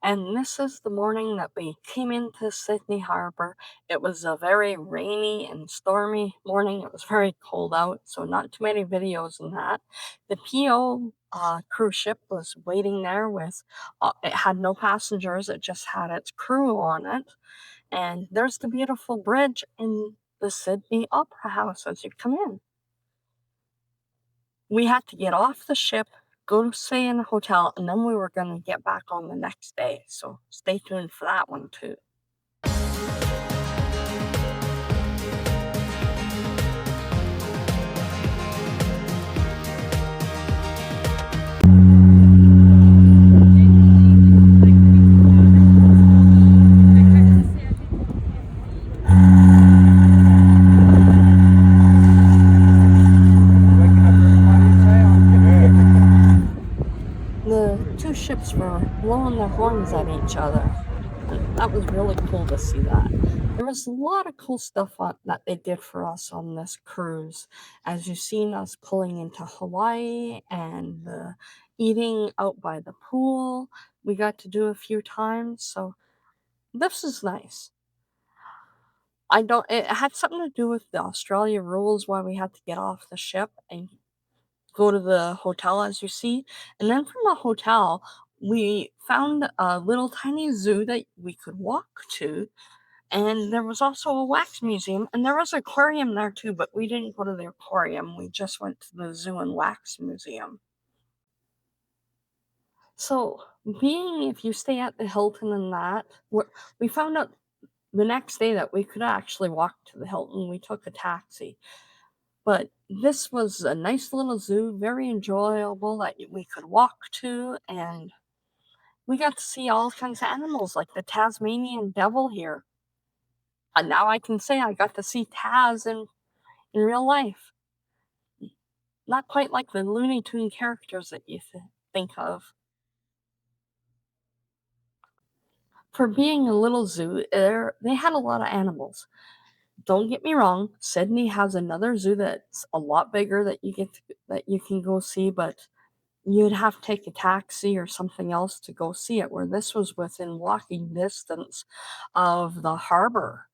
And this is the morning that we came into Sydney Harbour. It was a very rainy and stormy morning. It was very cold out, so not too many videos in that. The PO cruise ship was waiting there with, it had no passengers, it just had its crew on it. And there's the beautiful bridge in the Sydney Opera House as you come in. We had to get off the ship, go to stay in a hotel, and then we were going to get back on the next day. So stay tuned for that one too. The two ships were blowing their horns at each other. And that was really cool to see that. There was a lot of cool stuff that they did for us on this cruise. As you've seen us pulling into Hawaii and eating out by the pool, we got to do a few times. So this is nice. It had something to do with the Australia rules why we had to get off the ship and go to the hotel, as you see. And then from the hotel, we found a little tiny zoo that we could walk to. And there was also a wax museum, and there was an aquarium there too, but we didn't go to the aquarium. We just went to the zoo and wax museum. So, being if you stay at the Hilton and that, we found out the next day that we could actually walk to the Hilton. We took a taxi. But this was a nice little zoo, very enjoyable that we could walk to, and we got to see all kinds of animals like the Tasmanian devil here. And now I can say I got to see Taz in real life. Not quite like the Looney Tune characters that you think of. For being a little zoo, they had a lot of animals. Don't get me wrong, Sydney has another zoo that's a lot bigger that you can go see, but you'd have to take a taxi or something else to go see it, where this was within walking distance of the harbor.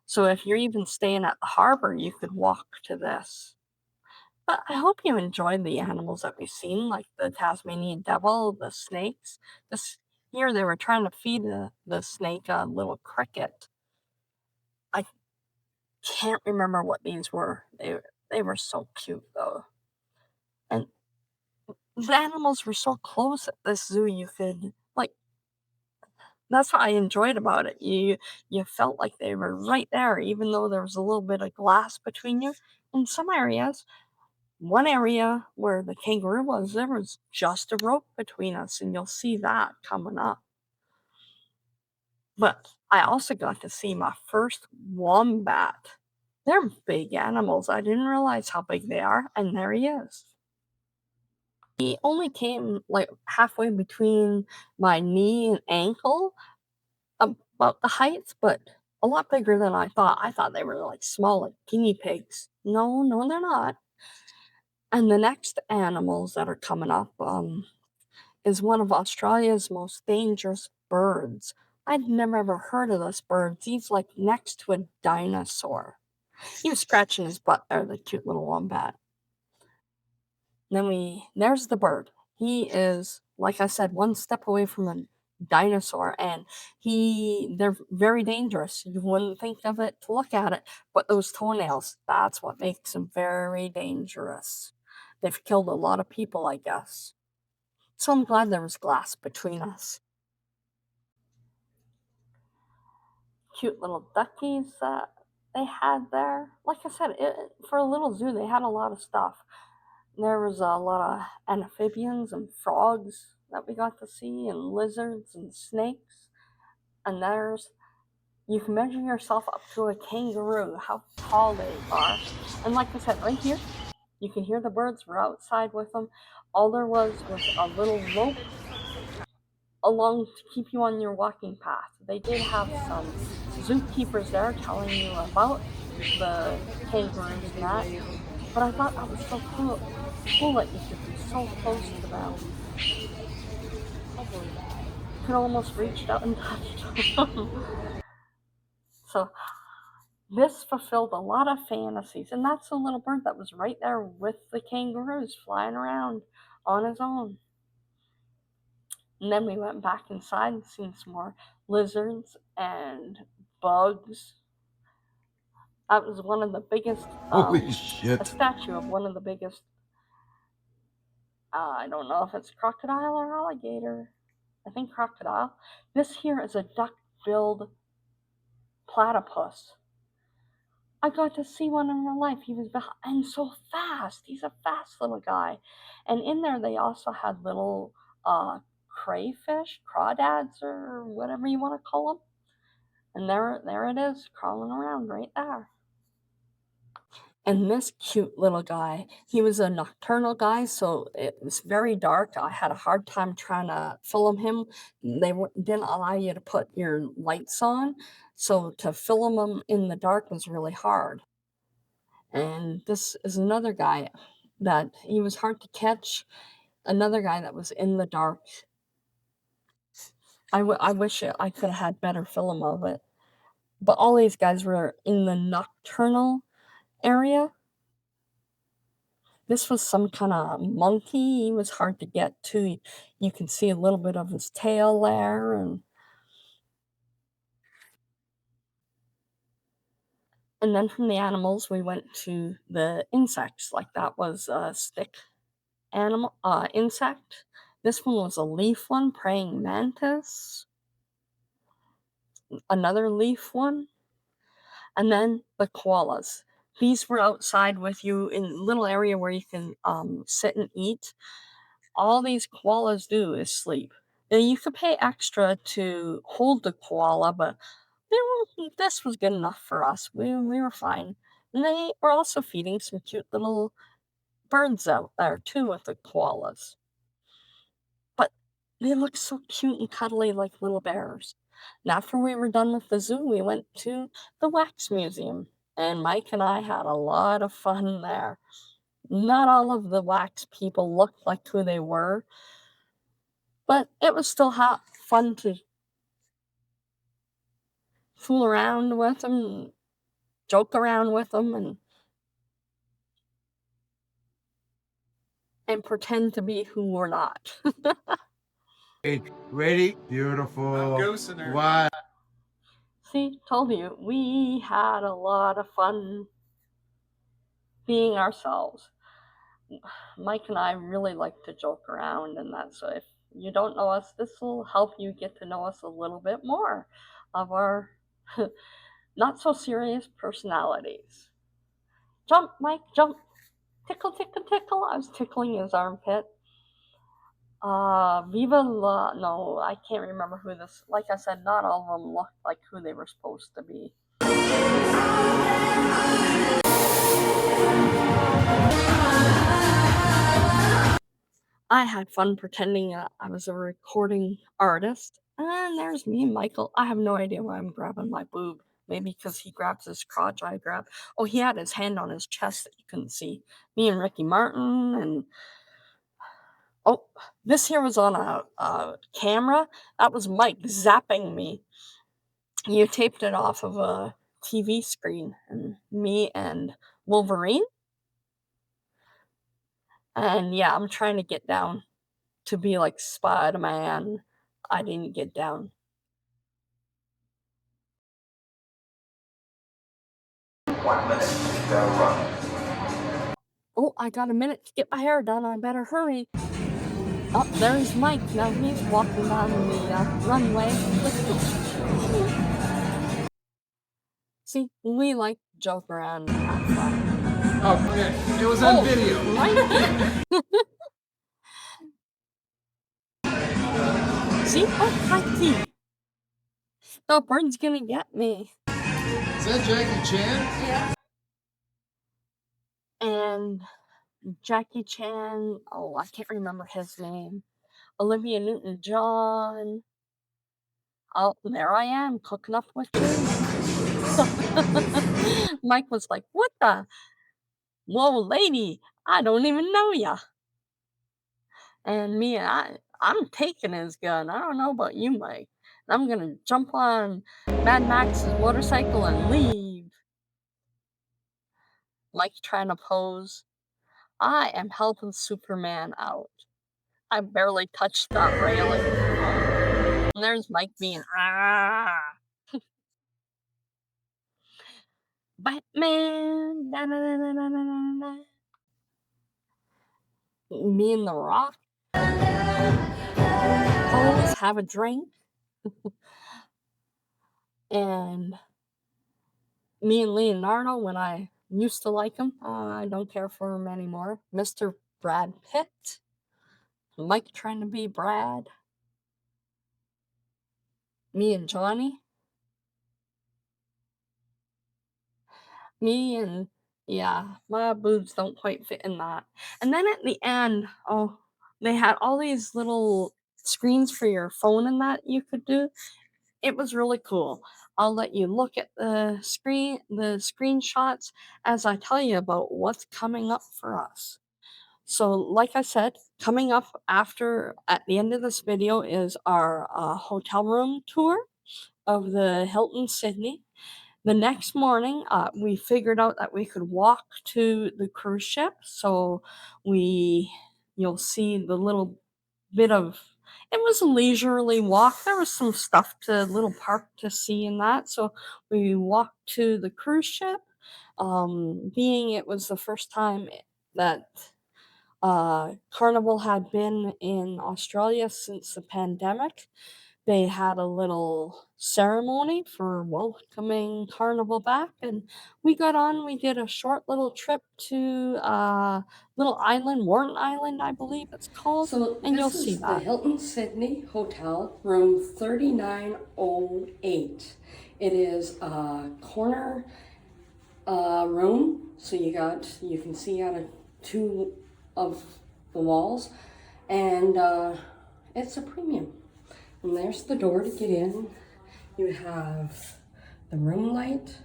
So if you're even staying at the harbor, you could walk to this. But I hope you enjoyed the animals that we've seen, like the Tasmanian devil, the snakes. This here they were trying to feed the snake a little cricket. I can't remember what these were. They were so cute though. And the animals were so close at this zoo you could like that's what I enjoyed about it. You felt like they were right there, even though there was a little bit of glass between you. In some areas, one area where the kangaroo was, there was just a rope between us, and you'll see that coming up. But I also got to see my first wombat. They're big animals. I didn't realize how big they are, and there he is. He only came like halfway between my knee and ankle, about the height, but a lot bigger than I thought. I thought they were like small, like guinea pigs. No, no, they're not. And the next animals that are coming up is one of Australia's most dangerous birds. I'd never ever heard of this bird. He's like next to a dinosaur. He was scratching his butt there, the cute little wombat. There's the bird. He is, like I said, one step away from a dinosaur, and they're very dangerous. You wouldn't think of it to look at it, but those toenails, that's what makes them very dangerous. They've killed a lot of people, I guess. So I'm glad there was glass between us. Cute little duckies that they had there. Like I said, for a little zoo, they had a lot of stuff. There was a lot of amphibians and frogs that we got to see, and lizards and snakes. And you can measure yourself up to a kangaroo, how tall they are. And like I said, right here, you can hear the birds. We're outside with them. All there was a little rope along to keep you on your walking path. They did have some zookeepers there telling you about the kangaroos and that, but I thought that was so cool that you could be so close to them. could almost reach out and touch them. So this fulfilled a lot of fantasies, and that's a little bird that was right there with the kangaroos flying around on his own. And then we went back inside and seen some more lizards and bugs. That was one of the biggest, Holy a shit. statue of one of the biggest, I don't know if it's crocodile or alligator. I think crocodile. This here is a duck-billed platypus. I got to see one in real life. He was behind so fast. He's a fast little guy. And in there, they also had little crayfish, crawdads, or whatever you want to call them. And there it is, crawling around right there. And this cute little guy, he was a nocturnal guy, so it was very dark. I had a hard time trying to film him. They didn't allow you to put your lights on, so to film him in the dark was really hard. And this is another guy that he was hard to catch. Another guy that was in the dark. I wish I could have had better film of it. But all these guys were in the nocturnal area. This was some kind of monkey. He was hard to get to. You can see a little bit of his tail there. And then from the animals, we went to the insects. Like that was a stick animal insect. This one was a leaf one, praying mantis. Another leaf one. And then the koalas. These were outside with you in a little area where you can sit and eat. All these koalas do is sleep. Now, you could pay extra to hold the koala, but this was good enough for us. We were fine. And they were also feeding some cute little birds out there too with the koalas. But they look so cute and cuddly like little bears. And after we were done with the zoo, we went to the wax museum. And Mike and I had a lot of fun there. Not all of the wax people looked like who they were, but it was still fun to fool around with them, joke around with them, and pretend to be who we're not. Ready? Beautiful. I'm goosing her. Wow. See, told you, we had a lot of fun being ourselves. Mike and I really like to joke around, and that, so if you don't know us, this will help you get to know us a little bit more of our not so serious personalities. Jump, Mike, jump. Tickle, tickle, tickle. I was tickling his armpit. Viva la. No, I can't remember who this. Like I said, not all of them looked like who they were supposed to be. I had fun pretending I was a recording artist. And there's me and Michael. I have no idea why I'm grabbing my boob. Maybe because he grabs his crotch, I grab. Oh, he had his hand on his chest that you couldn't see. Me and Ricky Martin and. Oh, this here was on a camera. That was Mike zapping me. You taped it off of a TV screen, and me and Wolverine. And yeah, I'm trying to get down to be like Spider-Man. I didn't get down. Oh, I got a minute to get my hair done. I better hurry. Oh, there's Mike. Now he's walking down the runway. See, we like to joke around and have fun. Oh, okay. It was on video. Right? See? Oh, Mikey. The bird's gonna get me. Is that Jackie Chan? Yeah. And Jackie Chan. Oh, I can't remember his name. Olivia Newton-John. Oh, there I am, cooking up with you. Mike was like, what the? Whoa, lady, I don't even know ya. And me, I'm taking his gun. I don't know about you, Mike. And I'm gonna jump on Mad Max's motorcycle and leave. Mike trying to pose. I am helping Superman out. I barely touched that railing. And there's Mike being, ah, Batman. Na, na, na, na, na, na, na, na. Me and The Rock always have a drink. And me and Leonardo, when I used to like him, I don't care for him anymore. Mr. Brad Pitt. Mike trying to be Brad. Me and Johnny. Me and, yeah, my boobs don't quite fit in that. And then at the end, oh, they had all these little screens for your phone and that you could do. It was really cool. I'll let you look at the screenshots as I tell you about what's coming up for us. So, like I said, coming up after at the end of this video is our hotel room tour of the Hilton Sydney. The next morning, we figured out that we could walk to the cruise ship. So you'll see the little bit of, it was a leisurely walk. There was some stuff to little park to see in that. So we walked to the cruise ship. Being it was the first time that Carnival had been in Australia since the pandemic. They had a little ceremony for welcoming Carnival back, and we got on. We did a short little trip to little island, Warren Island, I believe it's called. So and you'll see that. The Hilton Sydney Hotel, room 3908. It is a corner room, so you can see out of two of the walls, and it's a premium. And there's the door to get in. You have the room light,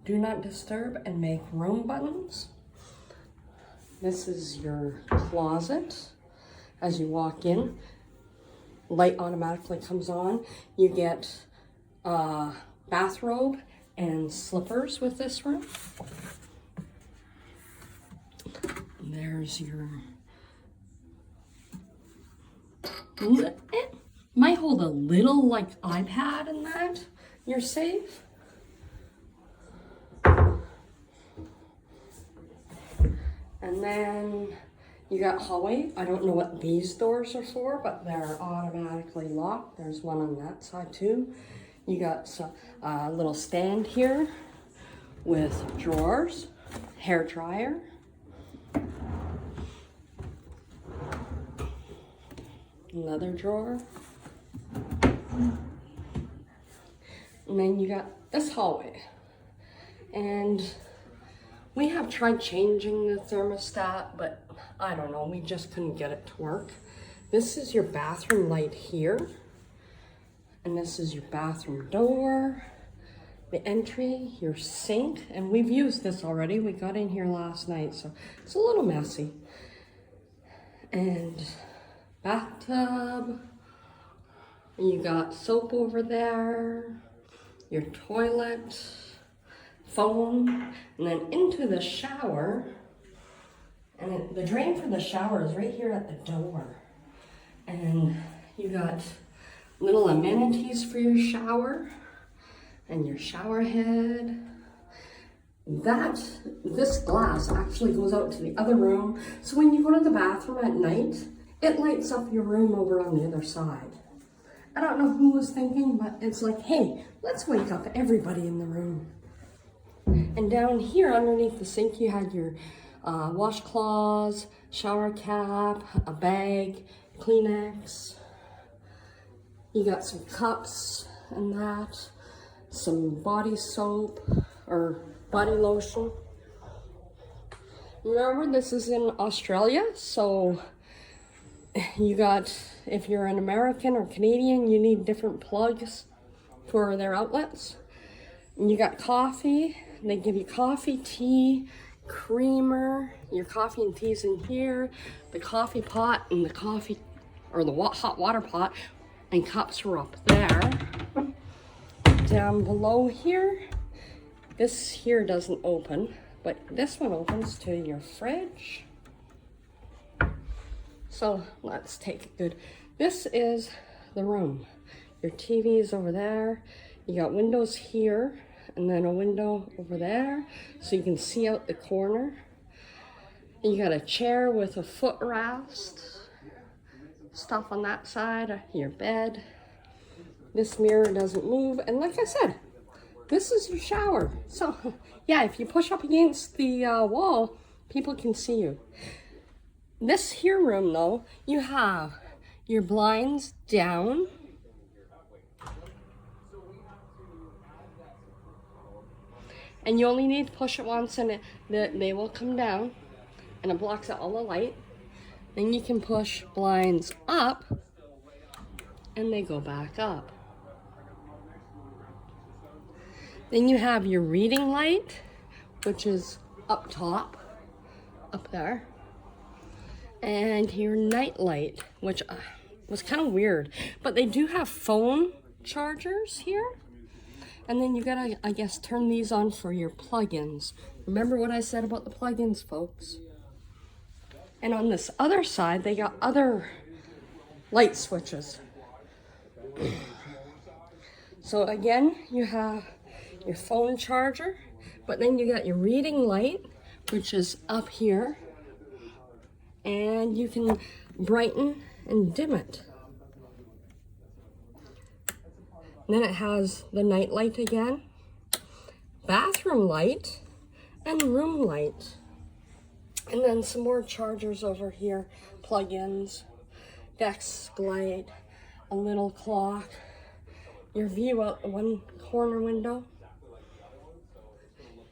do not disturb, and make room buttons. This is your closet. As you walk in, light automatically comes on. You get a bathrobe and slippers with this room. And there's your... It might hold a little like iPad in that. You're safe. And then you got hallway. I don't know what these doors are for, but they're automatically locked. There's one on that side too. You got a little stand here with drawers, hair dryer. Another drawer. And then you got this hallway. And we have tried changing the thermostat, but I don't know, we just couldn't get it to work. This is your bathroom light here. And this is your bathroom door, the entry, your sink. And we've used this already. We got in here last night, so it's a little messy. And bathtub. You got soap over there, your toilet, phone, and then into the shower. And the drain for the shower is right here at the door. And you got little amenities for your shower and your shower head. This glass actually goes out to the other room. So when you go to the bathroom at night, it lights up your room over on the other side. I don't know who was thinking, but it's like, hey, let's wake up everybody in the room. And down here underneath the sink, you had your washcloths, shower cap, a bag, Kleenex. You got some cups and that, some body soap or body lotion. Remember, this is in Australia, so you got, if you're an American or Canadian, you need different plugs for their outlets. And you got coffee. They give you coffee, tea, creamer. Your coffee and tea's in here. The coffee pot and the coffee or the hot water pot, and cups were up there. Down below here, this here doesn't open, but this one opens to your fridge. So let's take it good. This is the room. Your TV is over there. You got windows here and then a window over there so you can see out the corner. And you got a chair with a footrest. Stuff on that side, your bed. This mirror doesn't move. And like I said, this is your shower. So yeah, if you push up against the wall, people can see you. This here room though, you have your blinds down. And you only need to push it once and they will come down and it blocks out all the light. Then you can push blinds up and they go back up. Then you have your reading light, which is up top, up there. And your night light, which was kind of weird. But they do have phone chargers here. And then you gotta, I guess, turn these on for your plugins. Remember what I said about the plugins, folks? And on this other side, they got other light switches. So again, you have your phone charger, but then you got your reading light, which is up here. And you can brighten and dim it. And then it has the night light again, bathroom light, and room light. And then some more chargers over here, plug-ins, desk light, a little clock, your view out the one corner window,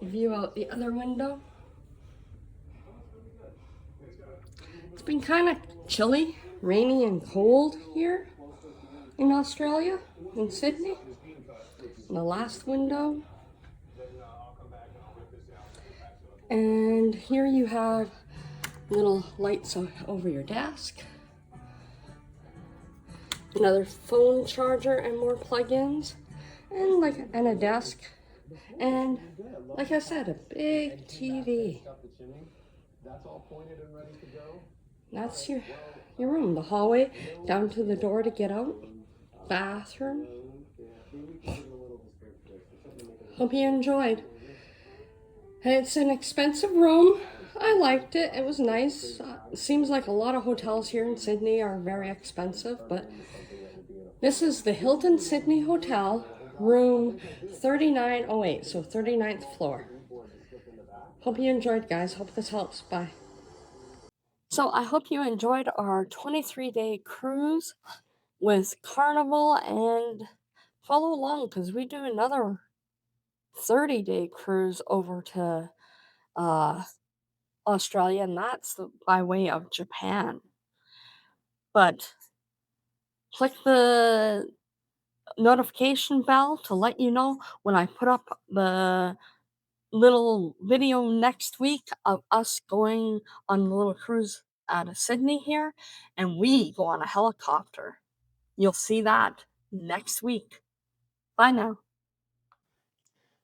view out the other window. It's been kind of chilly, rainy, and cold here in Australia, in Sydney. And the last window. And here you have little lights over your desk. Another phone charger and more plug-ins. And a desk. And like I said, a big TV. That's your room. The hallway down to the door to get out. Bathroom. Hope you enjoyed. It's an expensive room. I liked it. It was nice. Seems like a lot of hotels here in Sydney are very expensive, but this is the Hilton Sydney Hotel, room 3908, so 39th floor. Hope you enjoyed, guys. Hope this helps. Bye. So I hope you enjoyed our 23-day cruise with Carnival, and follow along because we do another 30-day cruise over to Australia, and that's by way of Japan. But click the notification bell to let you know when I put up the little video next week of us going on a little cruise out of Sydney here, and we go on a helicopter. You'll see that next week. Bye now.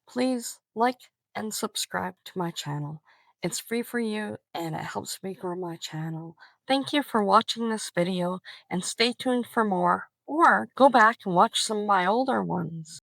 Please like and subscribe to my channel. It's free for you and it helps me grow my channel. Thank you for watching this video and stay tuned for more, or go back and watch some of my older ones.